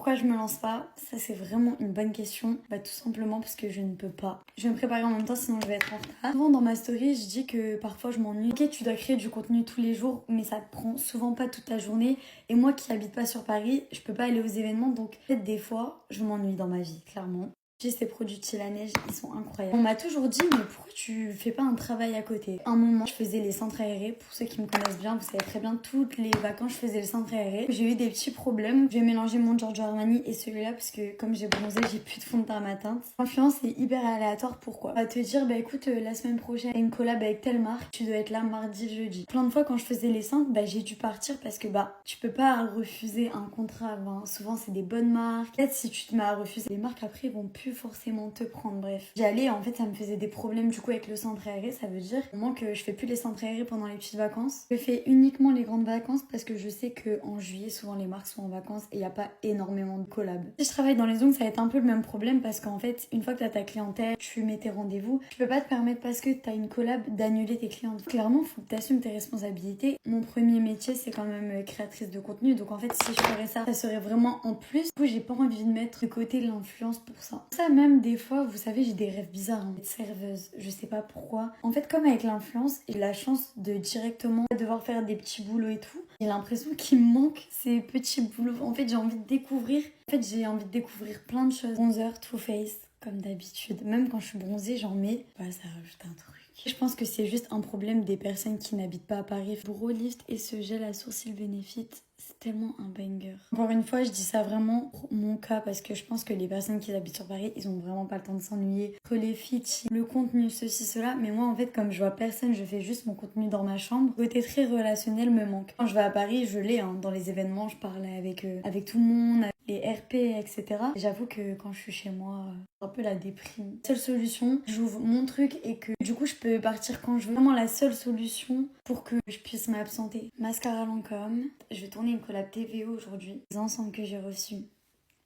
Pourquoi je me lance pas? Ça c'est vraiment une bonne question. Bah tout simplement parce que je ne peux pas. Je vais me préparer en même temps sinon je vais être en retard. Souvent dans ma story je dis que parfois je m'ennuie. Ok, tu dois créer du contenu tous les jours mais ça te prend souvent pas toute ta journée. Et moi qui habite pas sur Paris, je peux pas aller aux événements donc peut-être des fois je m'ennuie dans ma vie clairement. J'ai ces produits de chez La Neige, ils sont incroyables. On m'a toujours dit, mais pourquoi tu fais pas un travail à côté? Un moment, je faisais les centres aérés. Pour ceux qui me connaissent bien, vous savez très bien, toutes les vacances, je faisais les centres aérés. J'ai eu des petits problèmes. J'ai mélangé mon Giorgio Armani et celui-là parce que comme j'ai bronzé, j'ai plus de fond de teint à ma teinte. L'influence est hyper aléatoire. Pourquoi? On va te dire, bah écoute, la semaine prochaine, il y a une collab avec telle marque, tu dois être là mardi, jeudi. Plein de fois, quand je faisais les centres, bah j'ai dû partir parce que bah tu peux pas refuser un contrat. Hein. Souvent, c'est des bonnes marques. Peut-être si tu te mets à refuser, les marques après vont plus forcément te prendre. Bref, j'y allais, en fait ça me faisait des problèmes du coup avec le centre aéré. Ça veut dire au moins que je fais plus les centres aérés pendant les petites vacances. Je fais uniquement les grandes vacances parce que je sais que en juillet souvent les marques sont en vacances et il n'y a pas énormément de collabs. Si je travaille dans les ongles, ça va être un peu le même problème parce qu'en fait une fois que tu as ta clientèle, tu mets tes rendez-vous, tu peux pas te permettre parce que tu as une collab d'annuler tes clientes. Clairement faut que tu assumes tes responsabilités. Mon premier métier c'est quand même créatrice de contenu, donc en fait si je ferais ça, ça serait vraiment en plus. Du coup j'ai pas envie de mettre de côté l'influence pour ça. Ça même des fois, vous savez, j'ai des rêves bizarres, hein. Être serveuse, je sais pas pourquoi. En fait, comme avec l'influence, j'ai la chance de directement devoir faire des petits boulots et tout. J'ai l'impression qu'il me manque ces petits boulots. En fait, j'ai envie de découvrir. En fait, j'ai envie de découvrir plein de choses. Bronzer, Too Faced, comme d'habitude. Même quand je suis bronzée, j'en mets. Bah, ça rajoute un truc. Je pense que c'est juste un problème des personnes qui n'habitent pas à Paris. Brow Lift et ce gel à sourcils Benefit, c'est tellement un banger. Encore une fois, je dis ça vraiment pour mon cas parce que je pense que les personnes qui habitent sur Paris, ils ont vraiment pas le temps de s'ennuyer. Que les feats, le contenu, ceci, cela. Mais moi, en fait, comme je vois personne, je fais juste mon contenu dans ma chambre. Le côté très relationnel me manque. Quand je vais à Paris, je l'ai. Hein. Dans les événements, je parle avec tout le monde, avec les RP, etc. Et j'avoue que quand je suis chez moi, un peu la déprime. Seule solution, j'ouvre mon truc et que du coup je peux partir quand je veux. Vraiment la seule solution pour que je puisse m'absenter. Mascara Lancôme. Je vais tourner une collab TVO aujourd'hui. Les ensembles que j'ai reçus.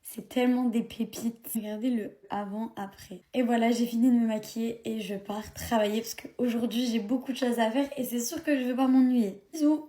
C'est tellement des pépites. Regardez le avant-après. Et voilà, j'ai fini de me maquiller et je pars travailler parce qu'aujourd'hui j'ai beaucoup de choses à faire et c'est sûr que je vais pas m'ennuyer. Bisous!